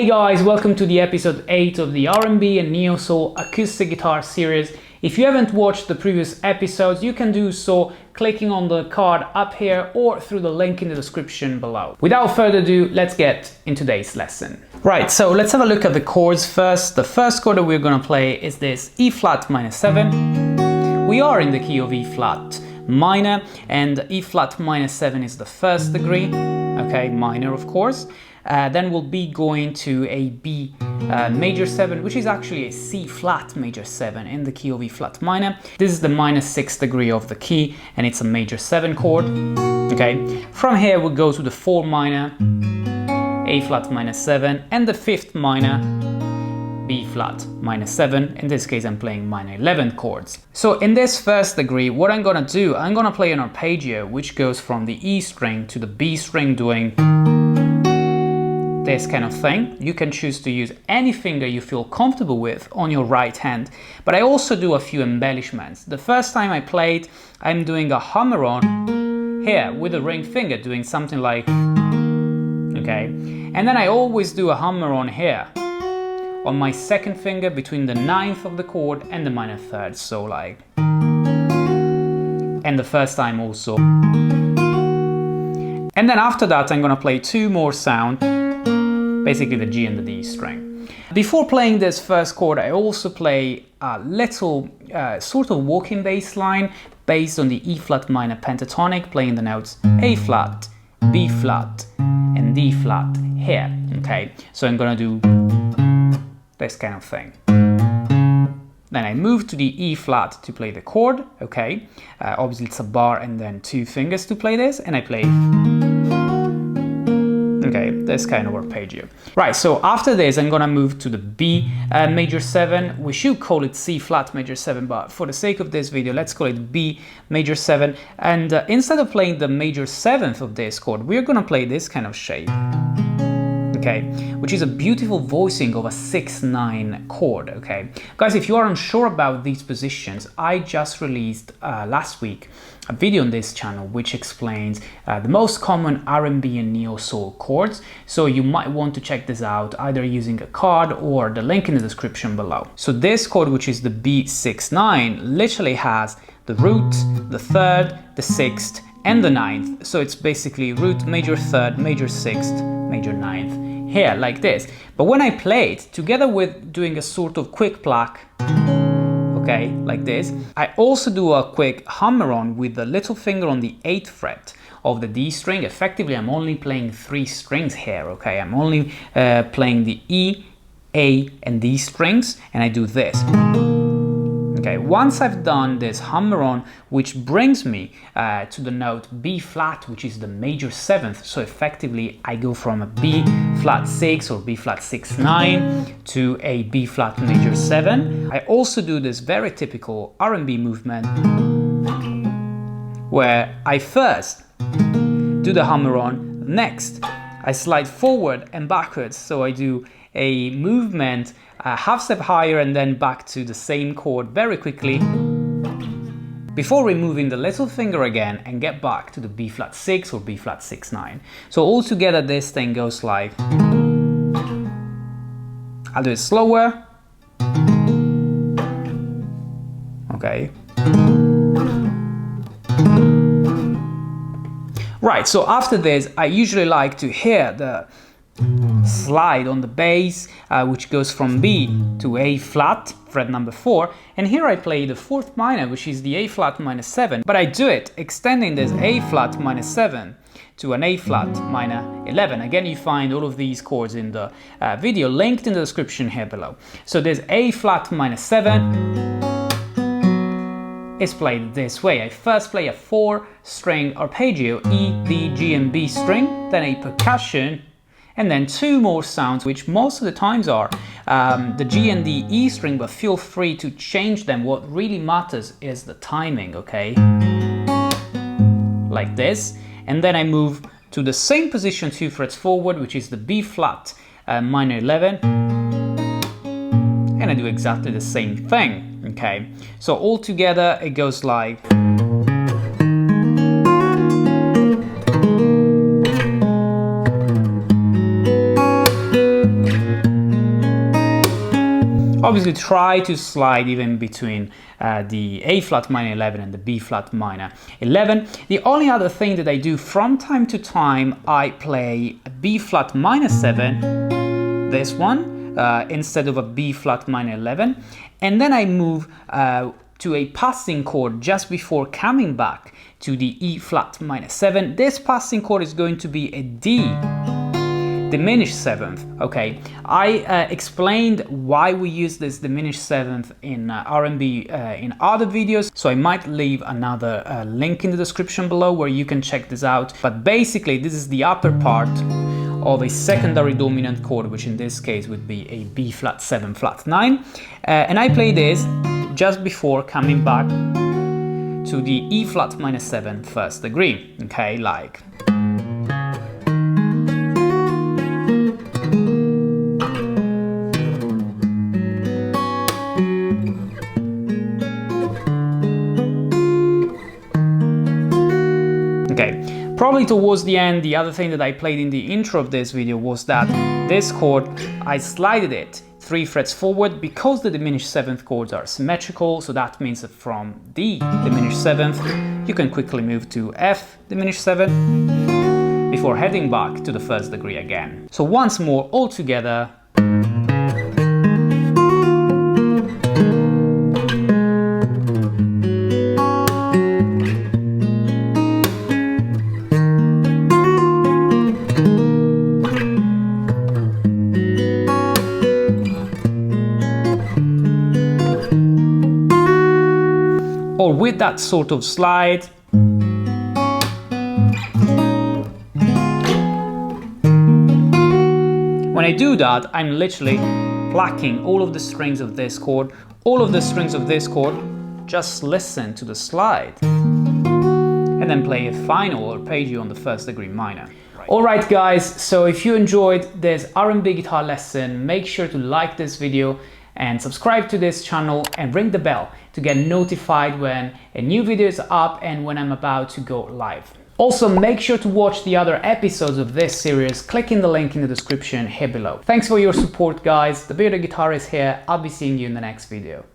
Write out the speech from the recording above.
Hey guys, welcome to the episode 8 of the R&B and Neo Soul acoustic guitar series. If you haven't watched the previous episodes, you can do so clicking on the card up here or through the link in the description below. Without further ado, let's get in today's lesson. Right, so let's have a look at the chords first. The first chord that we're going to play is this E flat minor 7. We are in the key of E flat minor, and E flat minor 7 is the first degree, okay, minor of course. Then we'll be going to a B major 7, which is actually a C flat major 7 in the key of E flat minor. This is the -6th degree of the key, and it's a major 7 chord. Okay, from here we'll go to the 4 minor, A flat minor 7, and the 5th minor, B flat minor 7. In this case I'm playing minor 11 chords. So in this first degree, what I'm gonna do, I'm gonna play an arpeggio which goes from the E string to the B string, doing this kind of thing. You can choose to use any finger you feel comfortable with on your right hand, but I also do a few embellishments. The first time I played, I'm doing a hammer-on here with a ring finger, doing something like, okay, and then I always do a hammer-on here on my second finger between the 9th of the chord and the minor 3rd, so like, and the first time also. And then after that I'm gonna play two more sounds, basically the G and the D string. Before playing this first chord, I also play a little sort of walking bass line based on the E flat minor pentatonic, playing the notes A flat, B flat, and D flat here. Okay, so I'm gonna do this kind of thing. Then I move to the E flat to play the chord. Okay, obviously it's a bar and then two fingers to play this, and I play. Okay, this kind of arpeggio. Right, so after this I'm gonna move to the B major 7. We should call it C flat major 7, but for the sake of this video, let's call it B major 7. And instead of playing the major 7th of this chord, we're gonna play this kind of shape. Okay, which is a beautiful voicing of a 6/9 chord. Okay, guys, if you are unsure about these positions, I just released last week a video on this channel which explains the most common R&B and Neo Soul chords, so you might want to check this out either using a card or the link in the description below. So this chord, which is the B6/9, literally has the root, the 3rd, the 6th, and the 9th. So it's basically root, major 3rd, major 6th, major 9th, here like this. But when I play it together with doing a sort of quick pluck, okay, like this, I also do a quick hammer-on with the little finger on the 8th fret of the D string. Effectively, I'm only playing 3 strings here, okay? I'm only playing the E, A, and D strings, and I do this. Okay, once I've done this hammer-on, which brings me to the note B flat, which is the major 7th, so effectively I go from a B flat 6 or B flat 6/9 to a B flat major 7. I also do this very typical R&B movement where I first do the hammer-on, next I slide forward and backwards, so I do a movement half step higher and then back to the same chord very quickly before removing the little finger again and get back to the B flat 6 or B flat 6/9. So altogether this thing goes like, I'll do it slower, okay. Right, so after this I usually like to hear the slide on the bass, which goes from B to A flat, fret number 4, and here I play the 4th minor, which is the A flat minor 7, but I do it extending this A flat minor 7 to an A flat minor 11. Again, you find all of these chords in the video linked in the description here below. So this A flat minor 7 is played this way. I first play a 4-string arpeggio, E, D, G, and B string, then a percussion, and then two more sounds, which most of the times are the G and the E string, but feel free to change them. What really matters is the timing, okay? Like this. And then I move to the same position 2 frets forward, which is the B flat minor 11. And I do exactly the same thing, okay? So all together it goes like. obviously try to slide even between the A flat minor 11 and the B flat minor 11. The only other thing that I do from time to time, I play a B flat minor 7, this one, instead of a B flat minor 11, and then I move to a passing chord just before coming back to the E flat minor 7. This passing chord is going to be a D diminished 7th. Okay, I explained why we use this diminished 7th in R&B in other videos, so I might leave another link in the description below where you can check this out. But basically this is the upper part of a secondary dominant chord, which in this case would be a B flat 7 flat 9, and I play this just before coming back to the E flat minor 7 first degree. Okay, like. Okay, probably towards the end, the other thing that I played in the intro of this video was that this chord, I slided it 3 frets forward because the diminished 7th chords are symmetrical, so that means that from D diminished 7th, you can quickly move to F diminished 7 before heading back to the first degree again. So once more, all together. Or with that sort of slide. When I do that, I'm literally plucking all of the strings of this chord, all of the strings of this chord, just listen to the slide, and then play a final arpeggio on the first degree minor. Alright guys, so if you enjoyed this R&B guitar lesson, make sure to like this video and subscribe to this channel and ring the bell to get notified when a new video is up and when I'm about to go live. Also, make sure to watch the other episodes of this series, clicking the link in the description here below. Thanks for your support guys, the Bearded Guitarist here, I'll be seeing you in the next video.